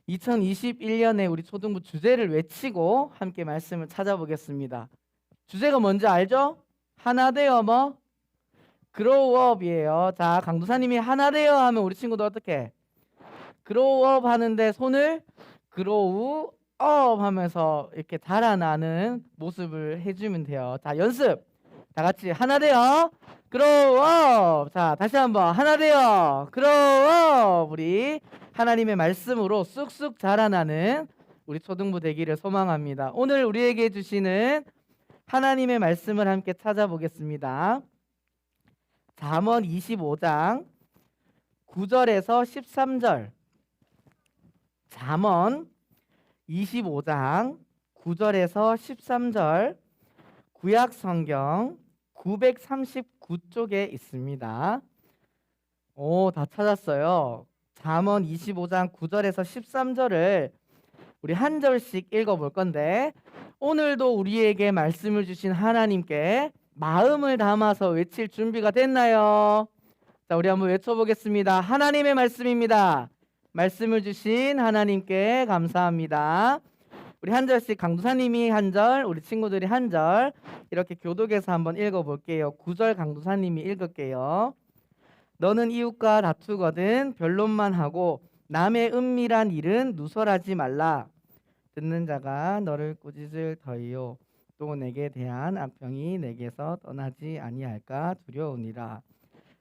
2021년에 우리 초등부 주제를 외치고 함께 말씀을 찾아보겠습니다. 주제가 뭔지 알죠? 하나 되어 뭐? 그로우업이에요. 자, 강도사님이 하나 되어 하면 우리 친구들 어떻게? 그로우업 하는데 손을 그로우업 하면서 이렇게 자라나는 모습을 해주면 돼요. 자, 연습. 다 같이 하나 되어 그로우업. 자, 다시 한번 하나 되어 그로우업. 우리 하나님의 말씀으로 쑥쑥 자라나는 우리 초등부 되기를 소망합니다. 오늘 우리에게 주시는 하나님의 말씀을 함께 찾아보겠습니다. 잠언 25장 9절에서 13절. 잠언 25장 9절에서 13절 구약 성경 939쪽에 있습니다. 오, 다 찾았어요. 잠언 25장 9절에서 13절을 우리 한 절씩 읽어볼 건데, 오늘도 우리에게 말씀을 주신 하나님께 마음을 담아서 외칠 준비가 됐나요? 자, 우리 한번 외쳐보겠습니다. 하나님의 말씀입니다. 말씀을 주신 하나님께 감사합니다. 우리 한 절씩 강도사님이 한 절, 우리 친구들이 한 절 이렇게 교독해서 한번 읽어볼게요. 9절 강도사님이 읽을게요. 너는 이웃과 다투거든 변론만 하고 남의 은밀한 일은 누설하지 말라. 듣는 자가 너를 꾸짖을 터이요 또 내게 대한 악평이 내게서 떠나지 아니할까 두려우니라.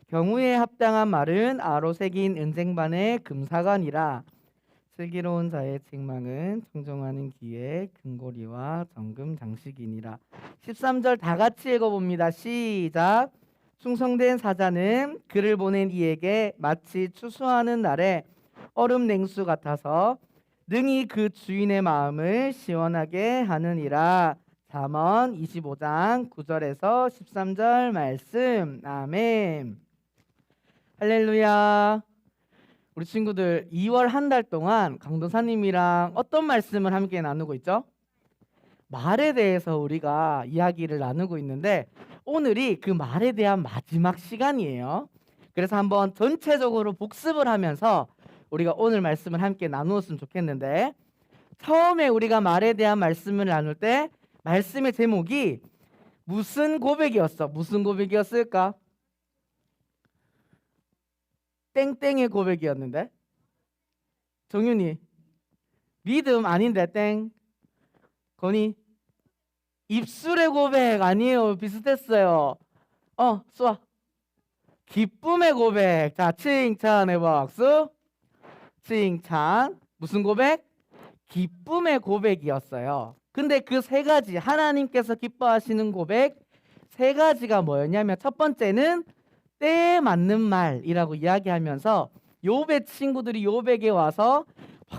경우에 합당한 말은 아로 새긴 은쟁반의 금사관이라. 슬기로운 자의 책망은 청정하는 귀의 금고리와 정금 장식이니라. 13절 다 같이 읽어봅니다. 시작. 충성된 사자는 그를 보낸 이에게 마치 추수하는 날에 얼음 냉수 같아서 능히 그 주인의 마음을 시원하게 하느니라. 잠언 25장 9절에서 13절 말씀. 아멘. 할렐루야. 우리 친구들 2월 한 달 동안 강도사님이랑 어떤 말씀을 함께 나누고 있죠? 말에 대해서 우리가 이야기를 나누고 있는데, 오늘이 그 말에 대한 마지막 시간이에요. 그래서 한번 전체적으로 복습을 하면서 우리가 오늘 말씀을 함께 나누었으면 좋겠는데, 처음에 우리가 말에 대한 말씀을 나눌 때 말씀의 제목이 무슨 고백이었어? 무슨 고백이었을까? 땡땡의 고백이었는데, 정윤이 믿음 아닌데 땡. 건이 입술의 고백 아니에요. 비슷했어요. 쏘아. 기쁨의 고백. 자, 칭찬의 박수. 칭찬. 무슨 고백? 기쁨의 고백이었어요. 근데 그 세 가지, 하나님께서 기뻐하시는 고백 세 가지가 뭐였냐면, 첫 번째는 때에 맞는 말이라고 이야기하면서 욥의 친구들이 욥에게 와서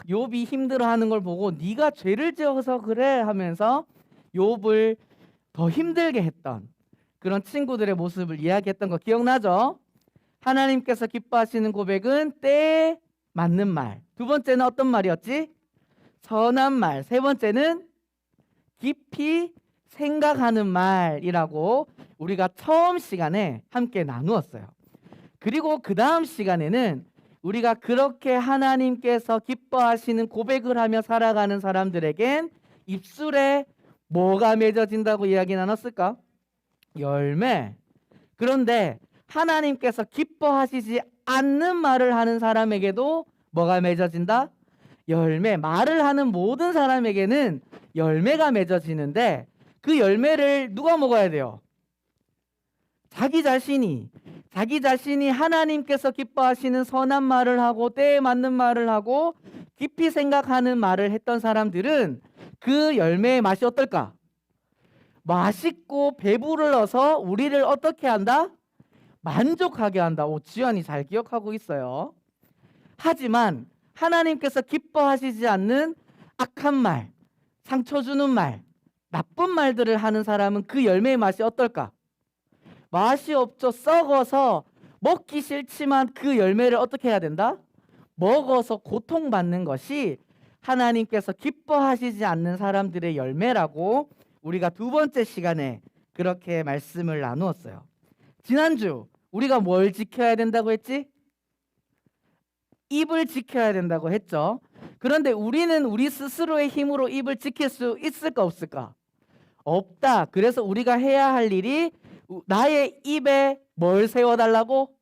욥이 힘들어하는 걸 보고 네가 죄를 지어서 그래 하면서 욥을 더 힘들게 했던 그런 친구들의 모습을 이야기했던 거 기억나죠? 하나님께서 기뻐하시는 고백은 때에 맞는 말. 두 번째는 어떤 말이었지? 선한 말. 세 번째는 깊이 생각하는 말이라고 우리가 처음 시간에 함께 나누었어요. 그리고 그 다음 시간에는 우리가 그렇게 하나님께서 기뻐하시는 고백을 하며 살아가는 사람들에겐 입술에 뭐가 맺어진다고 이야기 나눴을까? 열매. 그런데 하나님께서 기뻐하시지 않는 말을 하는 사람에게도 뭐가 맺어진다? 열매. 말을 하는 모든 사람에게는 열매가 맺어지는데, 그 열매를 누가 먹어야 돼요? 자기 자신이 하나님께서 기뻐하시는 선한 말을 하고 때에 맞는 말을 하고 깊이 생각하는 말을 했던 사람들은 그 열매의 맛이 어떨까? 맛있고 배부르러서 우리를 어떻게 한다? 만족하게 한다. 지연이 잘 기억하고 있어요. 하지만 하나님께서 기뻐하시지 않는 악한 말, 상처 주는 말, 나쁜 말들을 하는 사람은 그 열매의 맛이 어떨까? 맛이 없죠. 썩어서 먹기 싫지만 그 열매를 어떻게 해야 된다? 먹어서 고통받는 것이 하나님께서 기뻐하시지 않는 사람들의 열매라고 우리가 두 번째 시간에 그렇게 말씀을 나누었어요. 지난주 우리가 뭘 지켜야 된다고 했지? 입을 지켜야 된다고 했죠. 그런데 우리는 우리 스스로의 힘으로 입을 지킬 수 있을까 없을까? 없다. 그래서 우리가 해야 할 일이 나의 입에 뭘 세워달라고?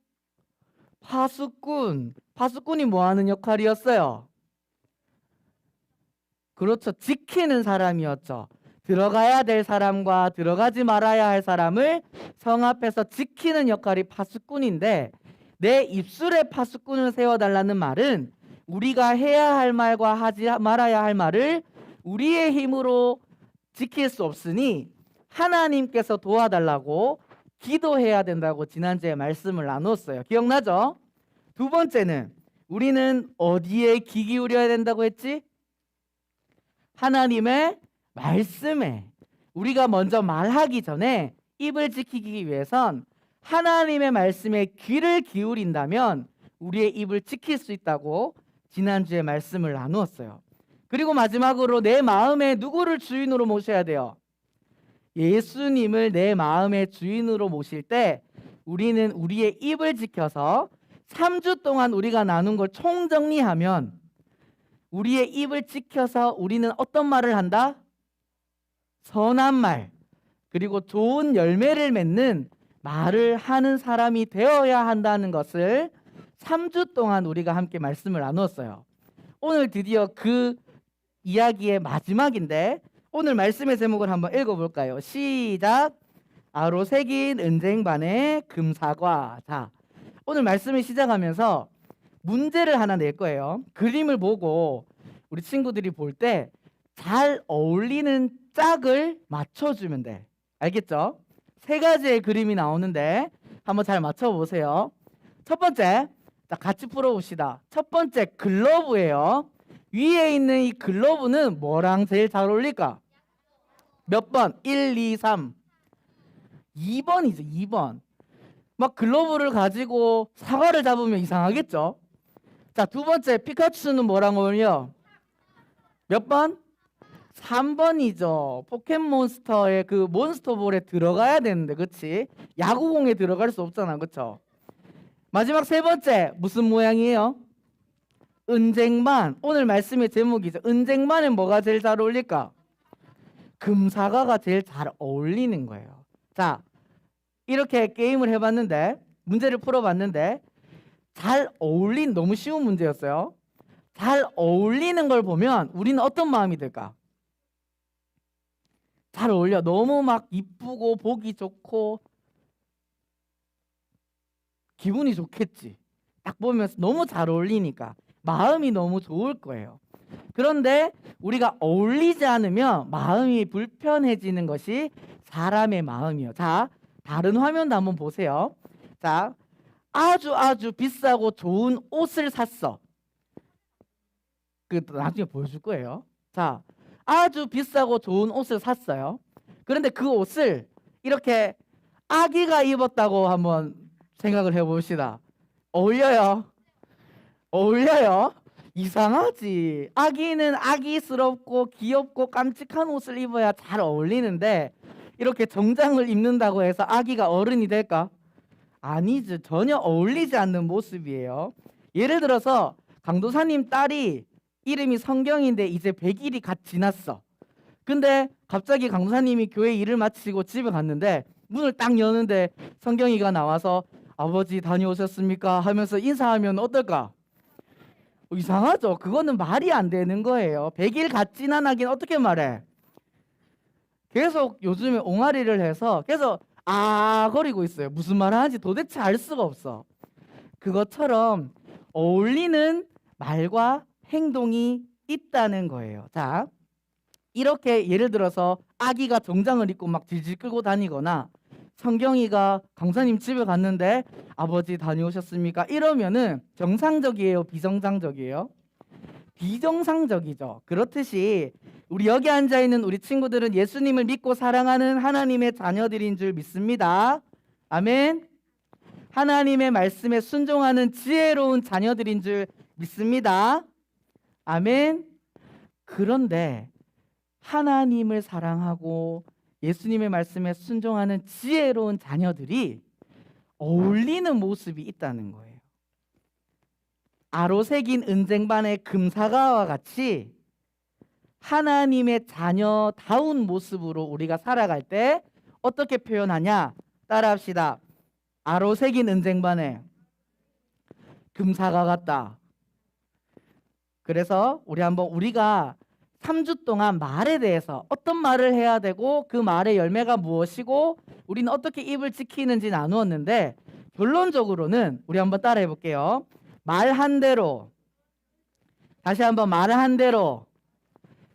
파수꾼. 파수꾼이 뭐 하는 역할이었어요? 그렇죠. 지키는 사람이었죠. 들어가야 될 사람과 들어가지 말아야 할 사람을 성 앞에서 지키는 역할이 파수꾼인데, 내 입술에 파수꾼을 세워달라는 말은 우리가 해야 할 말과 하지 말아야 할 말을 우리의 힘으로 지킬 수 없으니 하나님께서 도와달라고 기도해야 된다고 지난주에 말씀을 나눴어요. 기억나죠? 두 번째는 우리는 어디에 귀 기울여야 된다고 했지? 하나님의 말씀에. 우리가 먼저 말하기 전에 입을 지키기 위해선 하나님의 말씀에 귀를 기울인다면 우리의 입을 지킬 수 있다고 지난주에 말씀을 나누었어요. 그리고 마지막으로 내 마음에 누구를 주인으로 모셔야 돼요? 예수님을 내 마음의 주인으로 모실 때 우리는 우리의 입을 지켜서 3주 동안 우리가 나눈 걸 총정리하면 우리의 입을 지켜서 우리는 어떤 말을 한다? 선한 말, 그리고 좋은 열매를 맺는 말을 하는 사람이 되어야 한다는 것을 3주 동안 우리가 함께 말씀을 나누었어요. 오늘 드디어 그 이야기의 마지막인데 오늘 말씀의 제목을 한번 읽어볼까요? 시작. 아로 새긴 은쟁반의 금사과. 자, 오늘 말씀을 시작하면서 문제를 하나 낼 거예요. 그림을 보고 우리 친구들이 볼 때 잘 어울리는 짝을 맞춰주면 돼. 알겠죠? 세 가지의 그림이 나오는데 한번 잘 맞춰보세요. 첫 번째, 자, 같이 풀어봅시다. 첫 번째 글러브예요. 위에 있는 이 글러브는 뭐랑 제일 잘 어울릴까? 몇 번? 1, 2, 3. 2번이죠. 2번. 막 글러브를 가지고 사과를 잡으면 이상하겠죠? 자, 두 번째 피카츄는 뭐랑 어울려? 몇 번? 3번이죠. 포켓몬스터의 그 몬스터볼에 들어가야 되는데, 그치? 야구공에 들어갈 수 없잖아, 그쵸? 마지막 세 번째 무슨 모양이에요? 은쟁반. 오늘 말씀의 제목이죠. 은쟁반은 뭐가 제일 잘 어울릴까? 금사과가 제일 잘 어울리는 거예요. 자, 이렇게 게임을 해봤는데, 문제를 풀어봤는데 잘 어울린, 너무 쉬운 문제였어요. 잘 어울리는 걸 보면 우리는 어떤 마음이 들까? 잘 어울려. 너무 막 이쁘고 보기 좋고 기분이 좋겠지. 딱 보면서 너무 잘 어울리니까 마음이 너무 좋을 거예요. 그런데 우리가 어울리지 않으면 마음이 불편해지는 것이 사람의 마음이에요. 자, 다른 화면도 한번 보세요. 자, 아주 비싸고 좋은 옷을 샀어. 그 나중에 보여줄 거예요. 자, 아주 비싸고 좋은 옷을 샀어요. 그런데 그 옷을 이렇게 아기가 입었다고 한번 생각을 해봅시다. 어울려요? 어울려요? 이상하지. 아기는 아기스럽고 귀엽고 깜찍한 옷을 입어야 잘 어울리는데 이렇게 정장을 입는다고 해서 아기가 어른이 될까? 아니죠. 전혀 어울리지 않는 모습이에요. 예를 들어서 강도사님 딸이 이름이 성경인데 이제 100일이 갓 지났어. 근데 갑자기 강도사님이 교회 일을 마치고 집에 갔는데 문을 딱 여는데 성경이가 나와서 아버지 다녀오셨습니까? 하면서 인사하면 어떨까? 이상하죠? 그거는 말이 안 되는 거예요. 100일 갓 지나긴 어떻게 말해? 계속 요즘에 옹알이를 해서 계속 거리고 있어요. 무슨 말 하는지 도대체 알 수가 없어. 그것처럼 어울리는 말과 행동이 있다는 거예요. 자, 이렇게 예를 들어서 아기가 정장을 입고 막 질질 끌고 다니거나 성경이가 강사님 집에 갔는데 아버지 다녀오셨습니까? 이러면은 정상적이에요, 비정상적이에요? 비정상적이죠. 그렇듯이 우리 여기 앉아 있는 우리 친구들은 예수님을 믿고 사랑하는 하나님의 자녀들인 줄 믿습니다. 아멘. 하나님의 말씀에 순종하는 지혜로운 자녀들인 줄 믿습니다. 아멘. 그런데 하나님을 사랑하고 예수님의 말씀에 순종하는 지혜로운 자녀들이 어울리는 모습이 있다는 거예요. 아로새긴 은쟁반의 금사과와 같이 하나님의 자녀다운 모습으로 우리가 살아갈 때 어떻게 표현하냐? 따라합시다. 아로새긴 은쟁반에 금사과 같다. 그래서 우리가 3주 동안 말에 대해서 어떤 말을 해야 되고 그 말의 열매가 무엇이고 우리는 어떻게 입을 지키는지 나누었는데, 결론적으로는 우리 한번 따라해 볼게요. 말한 대로, 다시 한번 말한 대로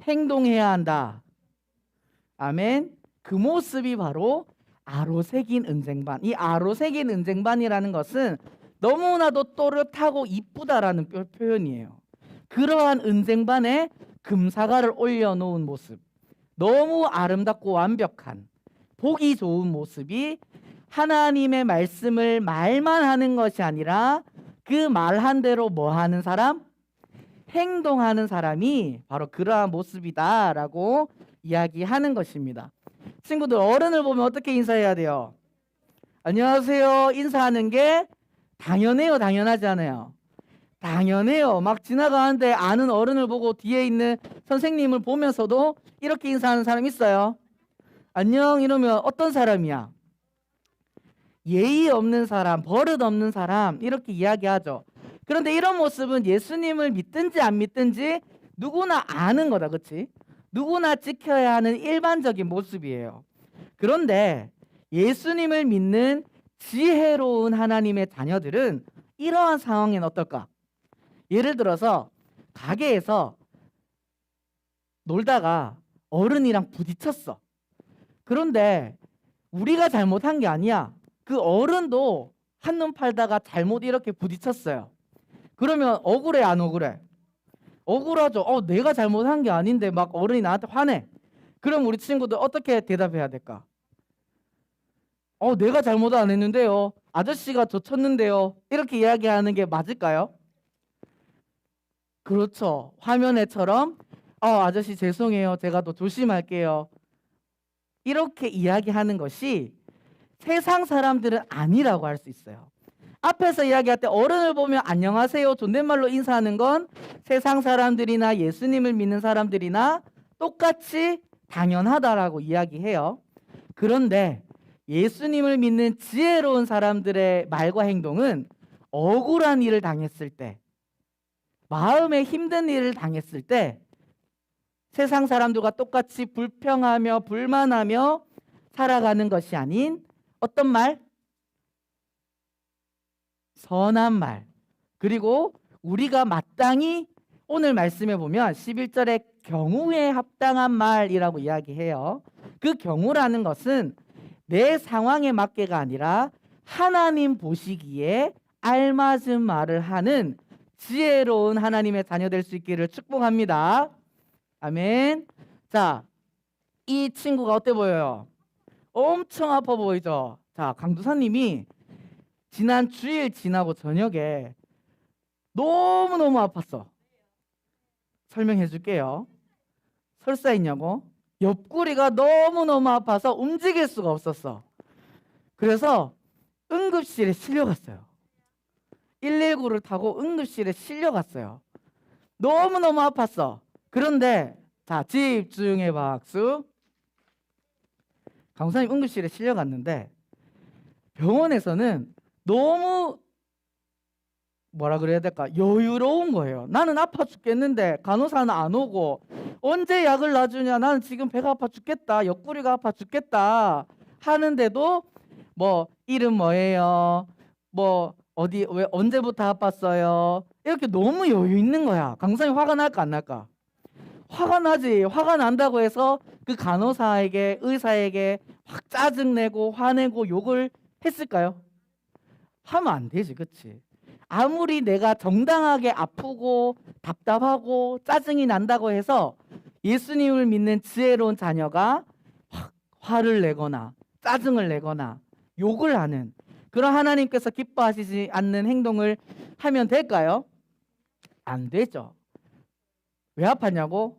행동해야 한다. 아멘. 그 모습이 바로 아로새긴 은쟁반. 이 아로새긴 은쟁반이라는 것은 너무나도 또렷하고 이쁘다라는 표현이에요. 그러한 은쟁반에 금사과를 올려놓은 모습, 너무 아름답고 완벽한 보기 좋은 모습이 하나님의 말씀을 말만 하는 것이 아니라 그 말한 대로 뭐 하는 사람? 행동하는 사람이 바로 그러한 모습이다라고 이야기하는 것입니다. 친구들, 어른을 보면 어떻게 인사해야 돼요? 안녕하세요 인사하는 게 당연해요, 당연하지 않아요? 당연해요. 막 지나가는데 아는 어른을 보고 뒤에 있는 선생님을 보면서도 이렇게 인사하는 사람 있어요? 안녕 이러면 어떤 사람이야? 예의 없는 사람, 버릇 없는 사람, 이렇게 이야기하죠. 그런데 이런 모습은 예수님을 믿든지 안 믿든지 누구나 아는 거다, 그렇지? 누구나 지켜야 하는 일반적인 모습이에요. 그런데 예수님을 믿는 지혜로운 하나님의 자녀들은 이러한 상황엔 어떨까? 예를 들어서 가게에서 놀다가 어른이랑 부딪혔어. 그런데 우리가 잘못한 게 아니야. 그 어른도 한눈 팔다가 잘못 이렇게 부딪혔어요. 그러면 억울해, 안 억울해? 억울하죠. 내가 잘못한 게 아닌데 막 어른이 나한테 화내. 그럼 우리 친구들 어떻게 대답해야 될까? 내가 잘못 안 했는데요. 아저씨가 저 쳤는데요. 이렇게 이야기하는 게 맞을까요? 그렇죠. 화면에처럼 아저씨 죄송해요. 제가 더 조심할게요. 이렇게 이야기하는 것이 세상 사람들은 아니라고 할 수 있어요. 앞에서 이야기할 때 어른을 보면 안녕하세요, 존댓말로 인사하는 건 세상 사람들이나 예수님을 믿는 사람들이나 똑같이 당연하다라고 이야기해요. 그런데 예수님을 믿는 지혜로운 사람들의 말과 행동은 억울한 일을 당했을 때, 마음에 힘든 일을 당했을 때 세상 사람들과 똑같이 불평하며 불만하며 살아가는 것이 아닌 어떤 말? 선한 말. 그리고 우리가 마땅히 오늘 말씀에 보면 11절에 경우에 합당한 말이라고 이야기해요. 그 경우라는 것은 내 상황에 맞게가 아니라 하나님 보시기에 알맞은 말을 하는 지혜로운 하나님의 자녀 될 수 있기를 축복합니다. 아멘. 자, 이 친구가 어때 보여요? 엄청 아파 보이죠? 자, 강두사님이 지난 주일 지나고 저녁에 너무너무 아팠어. 설명해 줄게요. 설사했냐고? 옆구리가 너무너무 아파서 움직일 수가 없었어. 그래서 응급실에 실려갔어요. 119를 타고 응급실에 실려갔어요. 너무너무 아팠어. 그런데 자, 집중해 박수. 강사님 응급실에 실려갔는데 병원에서는 너무 뭐라 그래야 될까? 여유로운 거예요. 나는 아파 죽겠는데 간호사는 안 오고 언제 약을 놔주냐? 나는 지금 배가 아파 죽겠다. 옆구리가 아파 죽겠다. 하는데도 뭐 이름 뭐예요? 뭐 어디 왜 언제부터 아팠어요? 이렇게 너무 여유 있는 거야. 강사님 화가 날까 안 날까? 화가 나지. 화가 난다고 해서 그 간호사에게 의사에게 확 짜증내고 화내고 욕을 했을까요? 하면 안 되지, 그치? 아무리 내가 정당하게 아프고 답답하고 짜증이 난다고 해서 예수님을 믿는 지혜로운 자녀가 확 화를 내거나 짜증을 내거나 욕을 하는 그런 하나님께서 기뻐하시지 않는 행동을 하면 될까요? 안 되죠. 왜 아팠냐고?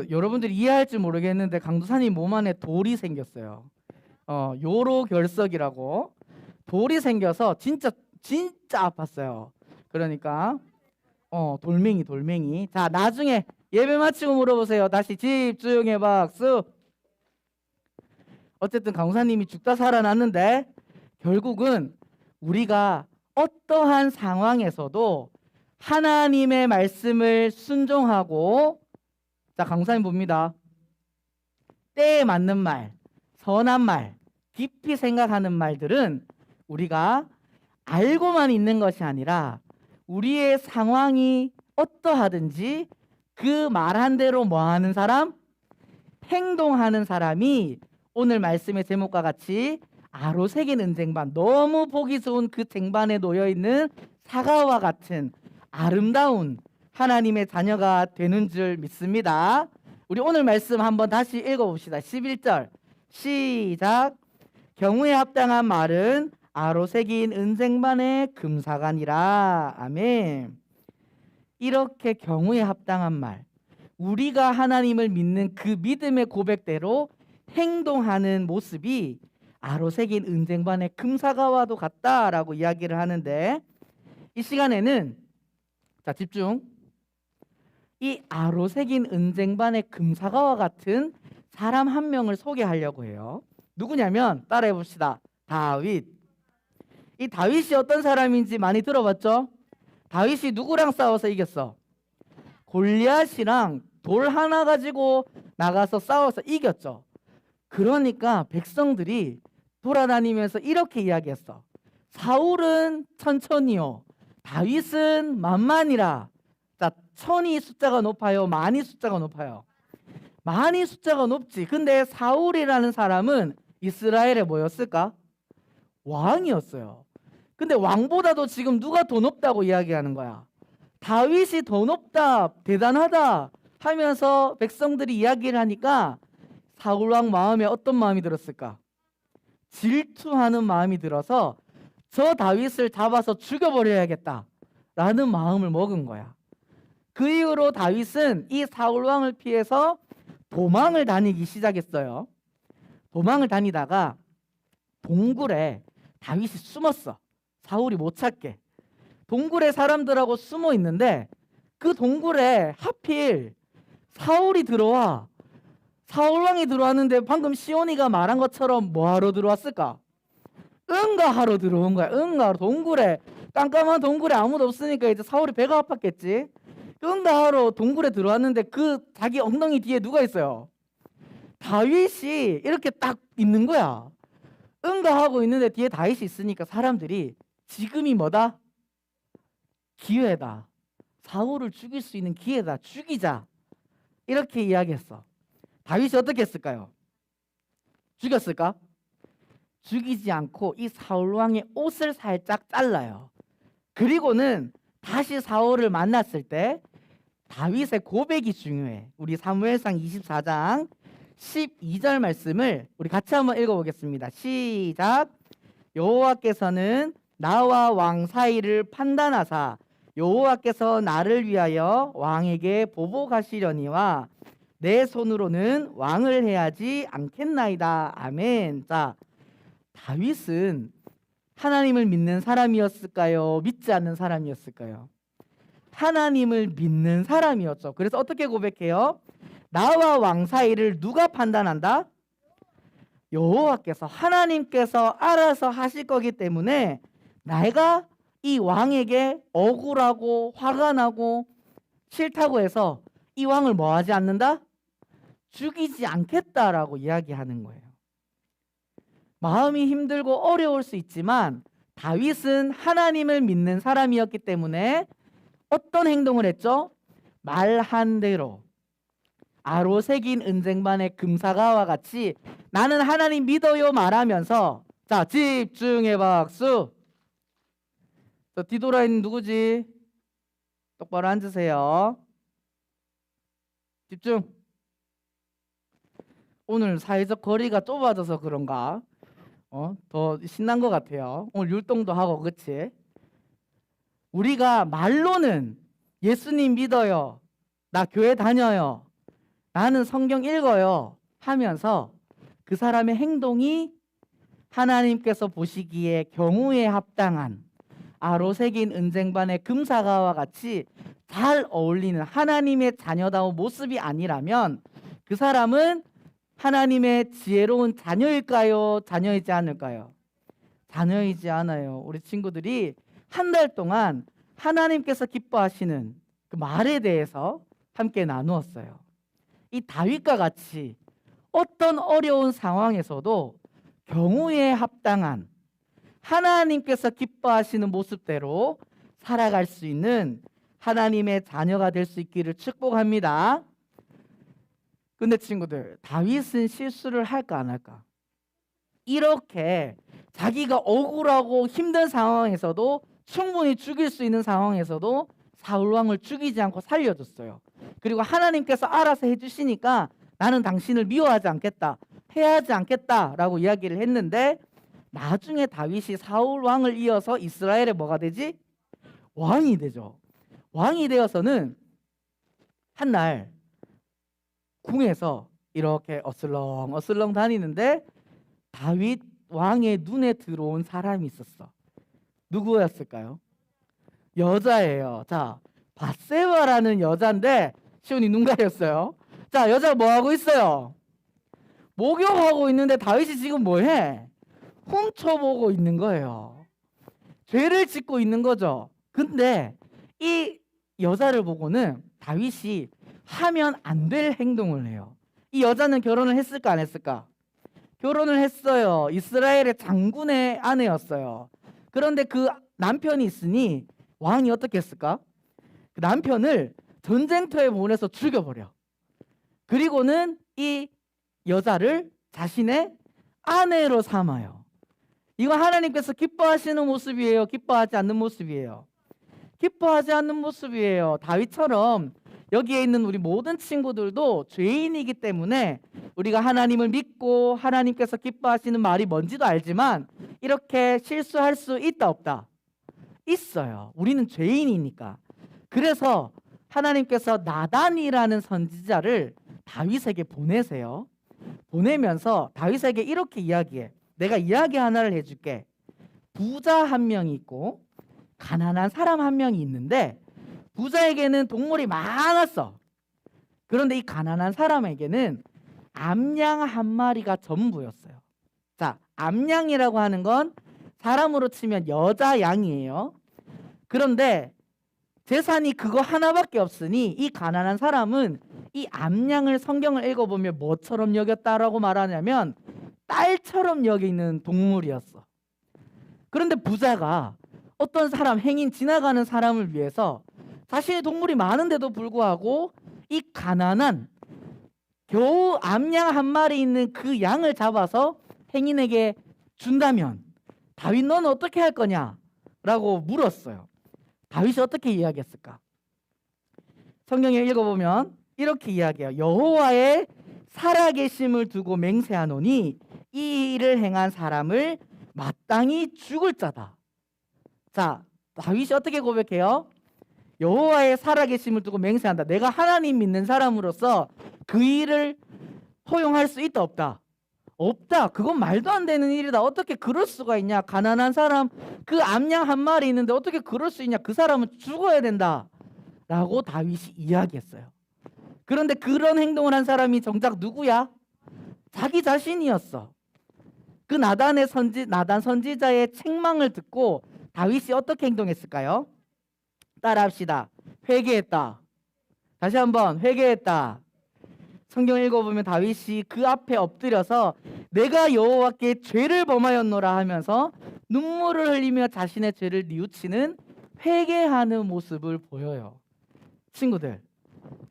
여러분들이 이해할지 모르겠는데 강도사님 몸 안에 돌이 생겼어요. 요로결석이라고 돌이 생겨서 진짜 아팠어요. 그러니까 돌멩이. 자, 나중에 예배 마치고 물어보세요. 다시 집중해 박수. 어쨌든 강사님이 죽다 살아났는데 결국은 우리가 어떠한 상황에서도 하나님의 말씀을 순종하고, 자, 강사님 봅니다. 때에 맞는 말, 선한 말, 깊이 생각하는 말들은 우리가 알고만 있는 것이 아니라 우리의 상황이 어떠하든지 그 말한 대로 뭐하는 사람? 행동하는 사람이 오늘 말씀의 제목과 같이 아로새긴 은쟁반, 너무 보기 좋은 그 쟁반에 놓여있는 사과와 같은 아름다운 하나님의 자녀가 되는 줄 믿습니다. 우리 오늘 말씀 한번 다시 읽어봅시다. 11절 시작. 경우에 합당한 말은 아로새긴 은쟁반의 금사간이라. 아멘. 이렇게 경우에 합당한 말, 우리가 하나님을 믿는 그 믿음의 고백대로 행동하는 모습이 아로새긴 은쟁반의 금사과와도 같다라고 이야기를 하는데, 이 시간에는 자, 집중. 이 아로새긴 은쟁반의 금사과와 같은 사람 한 명을 소개하려고 해요. 누구냐면 따라해 봅시다. 다윗. 이 다윗이 어떤 사람인지 많이 들어봤죠? 다윗이 누구랑 싸워서 이겼어? 골리앗이랑 돌 하나 가지고 나가서 싸워서 이겼죠. 그러니까 백성들이 돌아다니면서 이렇게 이야기했어. 사울은 천천히요, 다윗은 만만이라. 자, 천이 숫자가 높아요, 만이 숫자가 높아요? 만이 숫자가 높지. 근데 사울이라는 사람은 이스라엘의 뭐였을까? 왕이었어요. 근데 왕보다도 지금 누가 더 높다고 이야기하는 거야? 다윗이 더 높다, 대단하다 하면서 백성들이 이야기를 하니까 사울왕 마음에 어떤 마음이 들었을까? 질투하는 마음이 들어서 저 다윗을 잡아서 죽여버려야겠다라는 마음을 먹은 거야. 그 이후로 다윗은 이 사울왕을 피해서 도망을 다니기 시작했어요. 도망을 다니다가 동굴에 다윗이 숨었어. 사울이 못 찾게. 동굴에 사람들하고 숨어 있는데 그 동굴에 하필 사울이 들어와. 사울왕이 들어왔는데 방금 시온이가 말한 것처럼 뭐하러 들어왔을까? 응가하러 들어온 거야. 응가하러. 동굴에, 깜깜한 동굴에 아무도 없으니까 이제 사울이 배가 아팠겠지. 응가하러 동굴에 들어왔는데 그 자기 엉덩이 뒤에 누가 있어요? 다윗이 이렇게 딱 있는 거야. 응가하고 있는데 뒤에 다윗이 있으니까 사람들이 지금이 뭐다? 기회다. 사울을 죽일 수 있는 기회다. 죽이자. 이렇게 이야기했어. 다윗이 어떻게 했을까요? 죽였을까? 죽이지 않고 이 사울왕의 옷을 살짝 잘라요. 그리고는 다시 사울을 만났을 때 다윗의 고백이 중요해. 우리 사무엘상 24장 12절 말씀을 우리 같이 한번 읽어보겠습니다. 시작. 여호와께서는 나와 왕 사이를 판단하사 여호와께서 나를 위하여 왕에게 보복하시려니와 내 손으로는 왕을 해야지 않겠나이다. 아멘. 자, 다윗은 하나님을 믿는 사람이었을까요? 믿지 않는 사람이었을까요? 하나님을 믿는 사람이었죠. 그래서 어떻게 고백해요? 나와 왕 사이를 누가 판단한다? 여호와께서, 하나님께서 알아서 하실 거기 때문에 내가 이 왕에게 억울하고 화가 나고 싫다고 해서 이 왕을 뭐 하지 않는다? 죽이지 않겠다라고 이야기하는 거예요. 마음이 힘들고 어려울 수 있지만 다윗은 하나님을 믿는 사람이었기 때문에 어떤 행동을 했죠? 말한 대로 아로새긴 은쟁반의 금사과와 같이 나는 하나님 믿어요 말하면서, 자, 집중해 박수. 저 뒤돌아 있는 누구지? 똑바로 앉으세요. 집중. 오늘 사회적 거리가 좁아져서 그런가? 더 신난 것 같아요. 오늘 율동도 하고, 그치? 우리가 말로는 예수님 믿어요, 나 교회 다녀요, 나는 성경 읽어요 하면서 그 사람의 행동이 하나님께서 보시기에 경우에 합당한 아로새긴 은쟁반의 금사과와 같이 잘 어울리는 하나님의 자녀다운 모습이 아니라면 그 사람은 하나님의 지혜로운 자녀일까요? 자녀이지 않을까요? 자녀이지 않아요. 우리 친구들이 한 달 동안 하나님께서 기뻐하시는 그 말에 대해서 함께 나누었어요. 이 다윗과 같이 어떤 어려운 상황에서도 경우에 합당한 하나님께서 기뻐하시는 모습대로 살아갈 수 있는 하나님의 자녀가 될 수 있기를 축복합니다. 근데 친구들, 다윗은 실수를 할까 안 할까? 이렇게 자기가 억울하고 힘든 상황에서도 충분히 죽일 수 있는 상황에서도 사울 왕을 죽이지 않고 살려줬어요. 그리고 하나님께서 알아서 해주시니까 나는 당신을 미워하지 않겠다, 해하지 않겠다라고 이야기를 했는데 나중에 다윗이 사울 왕을 이어서 이스라엘의 뭐가 되지? 왕이 되죠. 왕이 되어서는 한날 궁에서 이렇게 어슬렁 다니는데 다윗 왕의 눈에 들어온 사람이 있었어. 누구였을까요? 여자예요. 자, 밧세바라는 여자인데 시온이 눈 가렸어요. 자, 여자 뭐 하고 있어요? 목욕하고 있는데 다윗이 지금 뭐 해? 훔쳐보고 있는 거예요. 죄를 짓고 있는 거죠. 근데 이 여자를 보고는 다윗이 하면 안 될 행동을 해요. 이 여자는 결혼을 했을까 안 했을까? 결혼을 했어요. 이스라엘의 장군의 아내였어요. 그런데 그 남편이 있으니 왕이 어떻게 했을까? 그 남편을 전쟁터에 보내서 죽여버려. 그리고는 이 여자를 자신의 아내로 삼아요. 이거 하나님께서 기뻐하시는 모습이에요? 기뻐하지 않는 모습이에요? 기뻐하지 않는 모습이에요. 다윗처럼 여기에 있는 우리 모든 친구들도 죄인이기 때문에 우리가 하나님을 믿고 하나님께서 기뻐하시는 말이 뭔지도 알지만 이렇게 실수할 수 있다 없다? 있어요. 우리는 죄인이니까. 그래서 하나님께서 나단이라는 선지자를 다윗에게 보내세요. 보내면서 다윗에게 이렇게 이야기해. 내가 이야기 하나를 해줄게. 부자 한 명이 있고 가난한 사람 한 명이 있는데 부자에게는 동물이 많았어. 그런데 이 가난한 사람에게는 암양 한 마리가 전부였어요. 자, 암양이라고 하는 건 사람으로 치면 여자 양이에요. 그런데 재산이 그거 하나밖에 없으니 이 가난한 사람은 이 암양을 성경을 읽어보면 뭐처럼 여겼다라고 말하냐면 딸처럼 여기는 동물이었어. 그런데 부자가 어떤 사람, 행인 지나가는 사람을 위해서 자신의 동물이 많은데도 불구하고 이 가난한 겨우 암양 한 마리 있는 그 양을 잡아서 행인에게 준다면 다윗 너는 어떻게 할 거냐? 라고 물었어요. 다윗이 어떻게 이야기했을까? 성경에 읽어보면 이렇게 이야기해요. 여호와의 살아계심을 두고 맹세하노니 이 일을 행한 사람을 마땅히 죽을 자다. 자, 다윗이 어떻게 고백해요? 여호와의 살아계심을 두고 맹세한다. 내가 하나님 믿는 사람으로서 그 일을 허용할 수 있다 없다? 없다. 그건 말도 안 되는 일이다. 어떻게 그럴 수가 있냐? 가난한 사람 그 암양 한 마리 있는데 어떻게 그럴 수 있냐? 그 사람은 죽어야 된다 라고 다윗이 이야기했어요. 그런데 그런 행동을 한 사람이 정작 누구야? 자기 자신이었어. 그 나단 선지자의 책망을 듣고 다윗이 어떻게 행동했을까요? 따라합시다. 회개했다. 다시 한번 회개했다. 성경 읽어보면 다윗이 그 앞에 엎드려서 내가 여호와께 죄를 범하였노라 하면서 눈물을 흘리며 자신의 죄를 뉘우치는 회개하는 모습을 보여요. 친구들,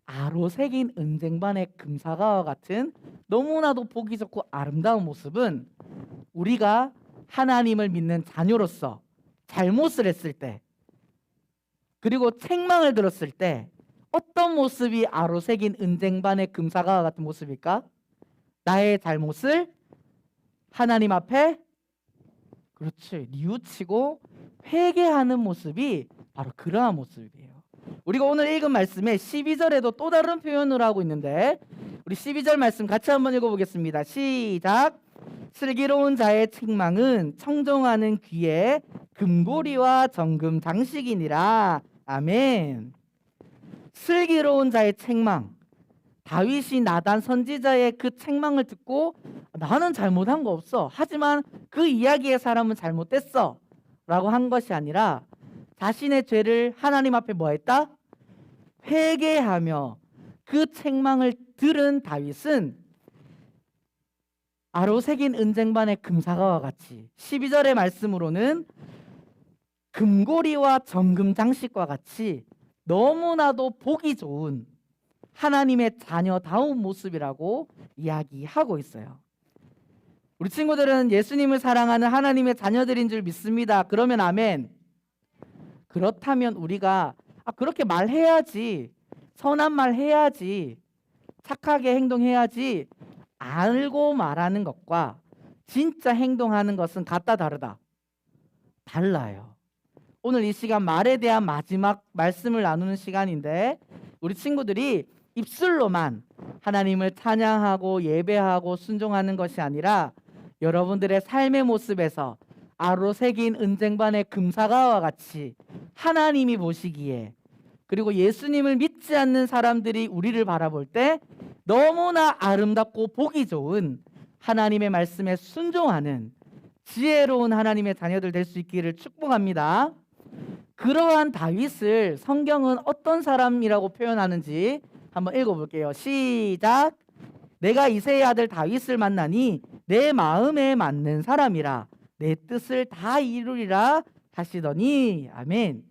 아로새긴 은쟁반의 금사과와 같은 너무나도 보기 좋고 아름다운 모습은 우리가 하나님을 믿는 자녀로서 잘못을 했을 때 그리고 책망을 들었을 때 어떤 모습이 아로새긴 은쟁반의 금사과와 같은 모습일까? 나의 잘못을 하나님 앞에 그렇지 뉘우치고 회개하는 모습이 바로 그러한 모습이에요. 우리가 오늘 읽은 말씀에 12절에도 또 다른 표현을 하고 있는데 우리 12절 말씀 같이 한번 읽어보겠습니다. 시작. 슬기로운 자의 책망은 청정하는 귀에 금고리와 정금 장식이니라. 아멘. 슬기로운 자의 책망. 다윗이 나단 선지자의 그 책망을 듣고 나는 잘못한 거 없어. 하지만 그 이야기의 사람은 잘못됐어. 라고 한 것이 아니라 자신의 죄를 하나님 앞에 뭐 했다? 회개하며 그 책망을 들은 다윗은 아로새긴 은쟁반의 금사과와 같이 12절의 말씀으로는 금고리와 정금 장식과 같이 너무나도 보기 좋은 하나님의 자녀다운 모습이라고 이야기하고 있어요. 우리 친구들은 예수님을 사랑하는 하나님의 자녀들인 줄 믿습니다. 그러면 아멘. 그렇다면 우리가 그렇게 말해야지, 선한 말 해야지, 착하게 행동해야지 알고 말하는 것과 진짜 행동하는 것은 같다 다르다? 달라요. 오늘 이 시간 말에 대한 마지막 말씀을 나누는 시간인데 우리 친구들이 입술로만 하나님을 찬양하고 예배하고 순종하는 것이 아니라 여러분들의 삶의 모습에서 아로새긴 은쟁반의 금사과와 같이 하나님이 보시기에, 그리고 예수님을 믿지 않는 사람들이 우리를 바라볼 때 너무나 아름답고 보기 좋은 하나님의 말씀에 순종하는 지혜로운 하나님의 자녀들 될 수 있기를 축복합니다. 그러한 다윗을 성경은 어떤 사람이라고 표현하는지 한번 읽어볼게요. 시작. 내가 이새의 아들 다윗을 만나니 내 마음에 맞는 사람이라 내 뜻을 다 이루리라 하시더니. 아멘.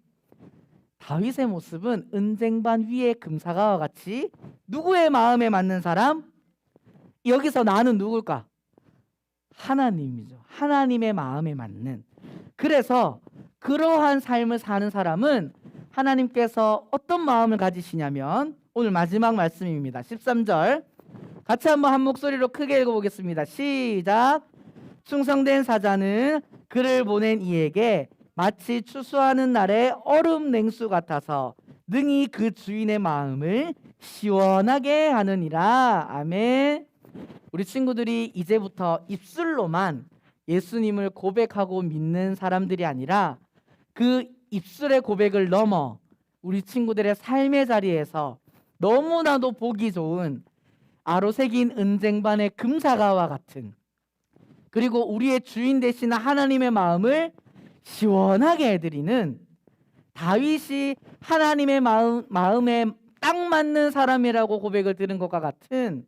다윗의 모습은 은쟁반 위의 금사과와 같이 누구의 마음에 맞는 사람? 여기서 나는 누굴까? 하나님이죠. 하나님의 마음에 맞는. 그래서 그러한 삶을 사는 사람은 하나님께서 어떤 마음을 가지시냐면 오늘 마지막 말씀입니다. 13절 같이 한번 한 목소리로 크게 읽어보겠습니다. 시작. 충성된 사자는 그를 보낸 이에게 마치 추수하는 날의 얼음 냉수 같아서 능히 그 주인의 마음을 시원하게 하느니라. 아멘. 우리 친구들이 이제부터 입술로만 예수님을 고백하고 믿는 사람들이 아니라 그 입술의 고백을 넘어 우리 친구들의 삶의 자리에서 너무나도 보기 좋은 아로새긴 은쟁반의 금사과와 같은, 그리고 우리의 주인 되시는 하나님의 마음을 시원하게 해드리는 다윗이 하나님의 마음에 딱 맞는 사람이라고 고백을 들은 것과 같은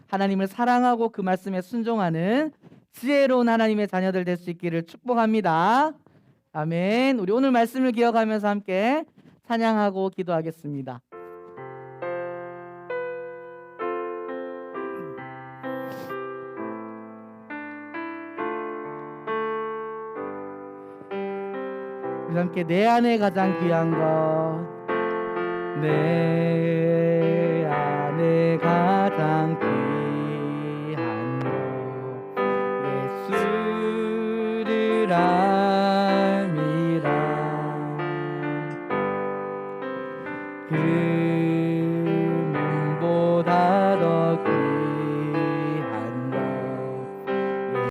하나님을 사랑하고 그 말씀에 순종하는 지혜로운 하나님의 자녀들 될 수 있기를 축복합니다. 아멘. 우리 오늘 말씀을 기억하면서 함께 찬양하고 기도하겠습니다. 우리 함께 내 안에 가장 귀한 것, 내 안에 가장 귀한 것 예수를 알미라. 그